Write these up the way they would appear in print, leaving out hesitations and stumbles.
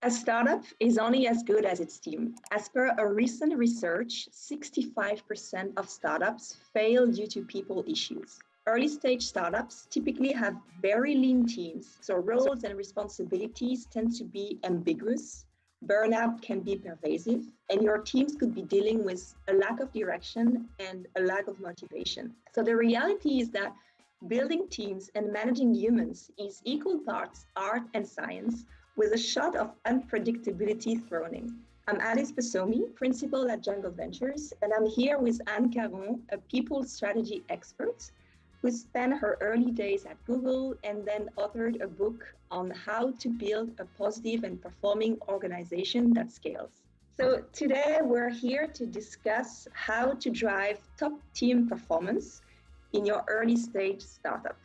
A startup is only as good as its team. As per a recent research, 65% of startups fail due to people issues. Early stage startups typically have very lean teams, so roles and responsibilities tend to be ambiguous. Burnout can be pervasive, and your teams could be dealing with a lack of direction and a lack of motivation. So the reality is that building teams and managing humans is equal parts art and science with a shot of unpredictability thrown in. I'm Alice Basomi, principal at Jungle Ventures, and I'm here with Anne Caron, a people strategy expert who spent her early days at Google and then authored a book on how to build a positive and performing organization that scales. So today we're here to discuss how to drive top team performance in your early stage startup.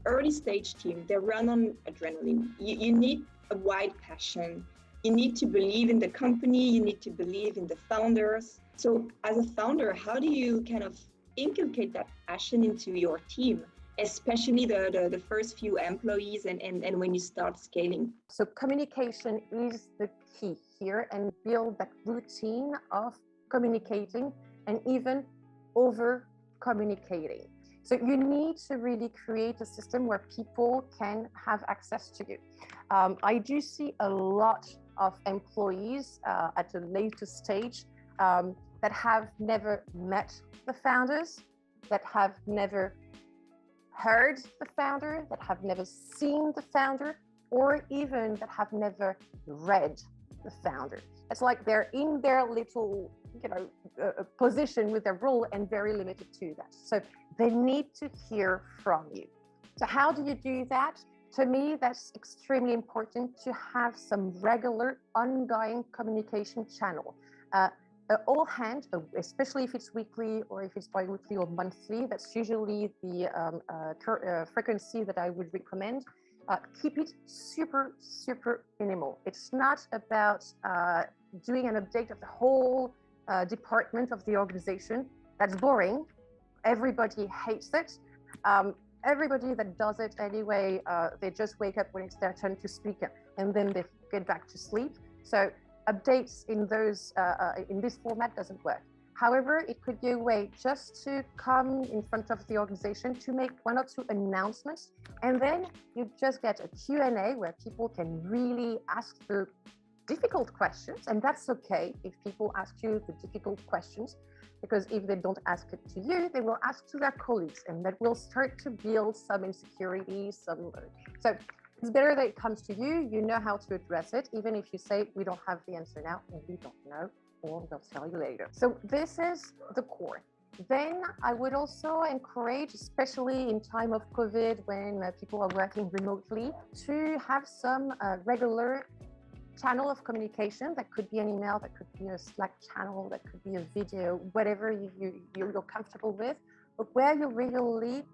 Early stage team, they run on adrenaline. You need a wide passion. You need to believe in the company. You need to believe in the founders. So as a founder, how do you kind of inculcate that passion into your team, especially the first few employees and when you start scaling? So communication is the key here, and build that routine of communicating and even over communicating. So you need to really create a system where people can have access to you. I do see a lot of employees at a later stage that have never met the founders, that have never heard the founder, that have never seen the founder, or even that have never read the founder. It's like they're in their little, position with their role and very limited to that. So they need to hear from you. So how do you do that? To me, that's extremely important to have some regular ongoing communication channel. All hand, especially if it's weekly or if it's bi-weekly or monthly, that's usually the frequency that I would recommend. Keep it super, super minimal. It's not about doing an update of the whole department of the organization. That's boring. Everybody hates it. Everybody that does it anyway, they just wake up when it's their turn to speak and then they get back to sleep. So updates in those in this format doesn't work. However, it could be a way just to come in front of the organization to make one or two announcements, and then you just get a Q&A where people can really ask the difficult questions, and that's okay if people ask you the difficult questions, because if they don't ask it to you, they will ask to their colleagues, and that will start to build some insecurities. So it's better that it comes to you. You know how to address it, even if you say we don't have the answer now and we don't know, or they'll tell you later. So this is the core. Then I would also encourage, especially in time of COVID, when people are working remotely, to have some regular channel of communication. That could be an email, that could be a Slack channel, that could be a video, whatever you're comfortable with, but where you regularly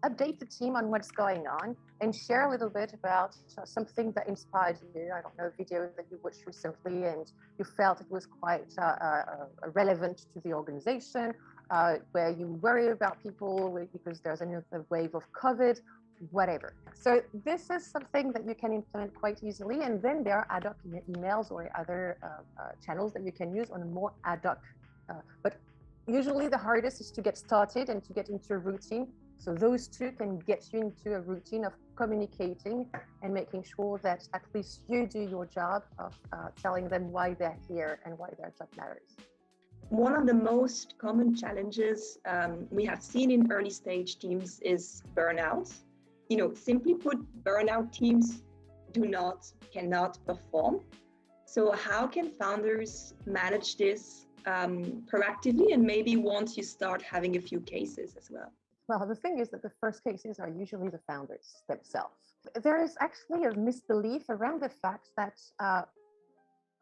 update the team on what's going on and share a little bit about something that inspired you. I don't know, a video that you watched recently and you felt it was quite relevant to the organization, where you worry about people because there's another wave of COVID, whatever. So this is something that you can implement quite easily. And then there are ad hoc emails or other channels that you can use on a more ad hoc. But usually the hardest is to get started and to get into a routine. So those two can get you into a routine of communicating and making sure that at least you do your job of telling them why they're here and why their job matters. One of the most common challenges we have seen in early stage teams is burnout. Simply put, burnout teams cannot perform. So how can founders manage this proactively, and maybe once you start having a few cases as well? Well, the thing is that the first cases are usually the founders themselves. There is actually a misbelief around the fact that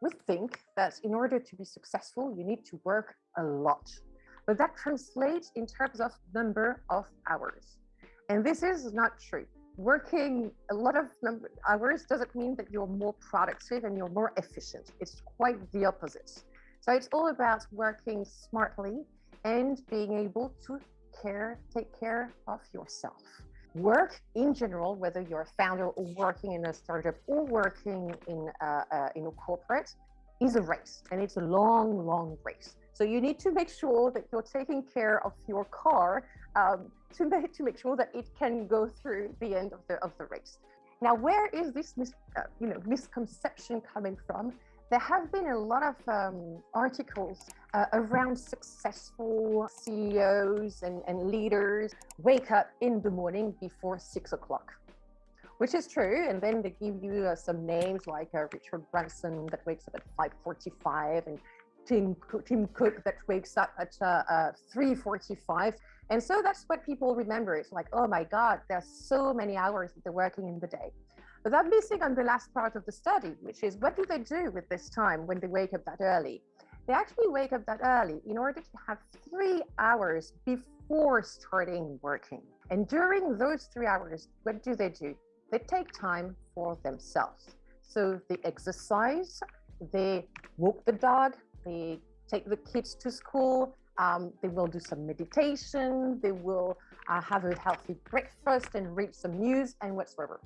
we think that in order to be successful, you need to work a lot. But that translates in terms of number of hours. And this is not true. Working a lot of hours doesn't mean that you're more productive and you're more efficient. It's quite the opposite. So it's all about working smartly and being able to take care of yourself. Work in general, whether you're a founder or working in a startup or working in a corporate, is a race, and it's a long, long race. So you need to make sure that you're taking care of your car to make sure that it can go through the end of the race. Now, where is this misconception coming from? There have been a lot of articles around successful CEOs and leaders wake up in the morning before 6 o'clock, which is true. And then they give you some names like Richard Branson that wakes up at 5:45 and Tim Cook that wakes up at 3:45. And so that's what people remember. It's like, oh my God, there's so many hours that they're working in the day. But they're missing on the last part of the study, which is what do they do with this time when they wake up that early? They actually wake up that early in order to have 3 hours before starting working. And during those 3 hours, what do? They take time for themselves. So they exercise, they walk the dog, they take the kids to school, they will do some meditation, they will have a healthy breakfast and read some news and whatsoever.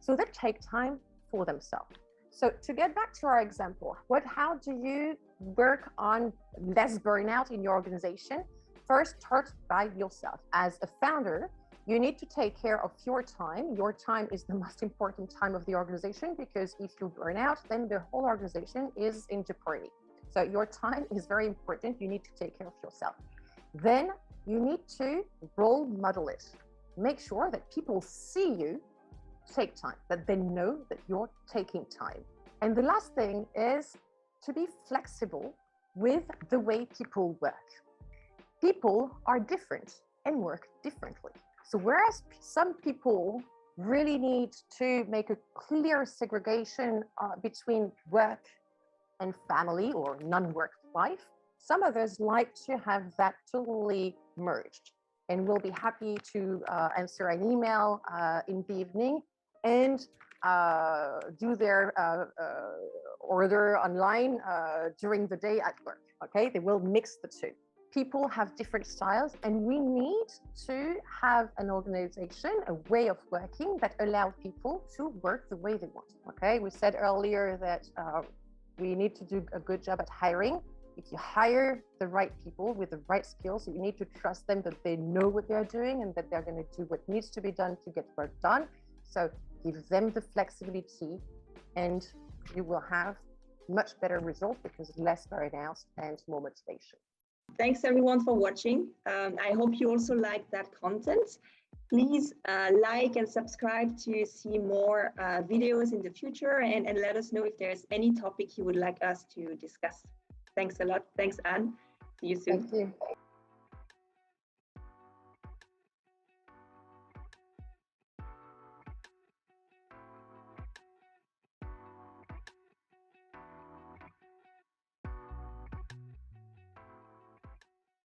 So they take time for themselves. So to get back to our example, how do you work on less burnout in your organization? First, start by yourself. As a founder, you need to take care of your time. Your time is the most important time of the organization, because if you burn out, then the whole organization is in jeopardy. So your time is very important. You need to take care of yourself. Then you need to role model it. Make sure that people see you take time, that they know that you're taking time. And the last thing is to be flexible with the way people work. People are different and work differently. So whereas some people really need to make a clear segregation between work and family or non-work life, some others like to have that totally merged. And we'll be happy to answer an email in the evening and do their order online during the day at work. Okay, they will mix the two. People have different styles, and we need to have an organization, a way of working that allows people to work the way they want. Okay, we said earlier that we need to do a good job at hiring. If you hire the right people with the right skills, you need to trust them that they know what they're doing and that they're going to do what needs to be done to get work done. So give them the flexibility, and you will have much better results because less burnout and more motivation. Thanks everyone for watching. I hope you also like that content. Please like and subscribe to see more videos in the future, and let us know if there's any topic you would like us to discuss. Thanks a lot. Thanks, Anne. See you soon. Thank you.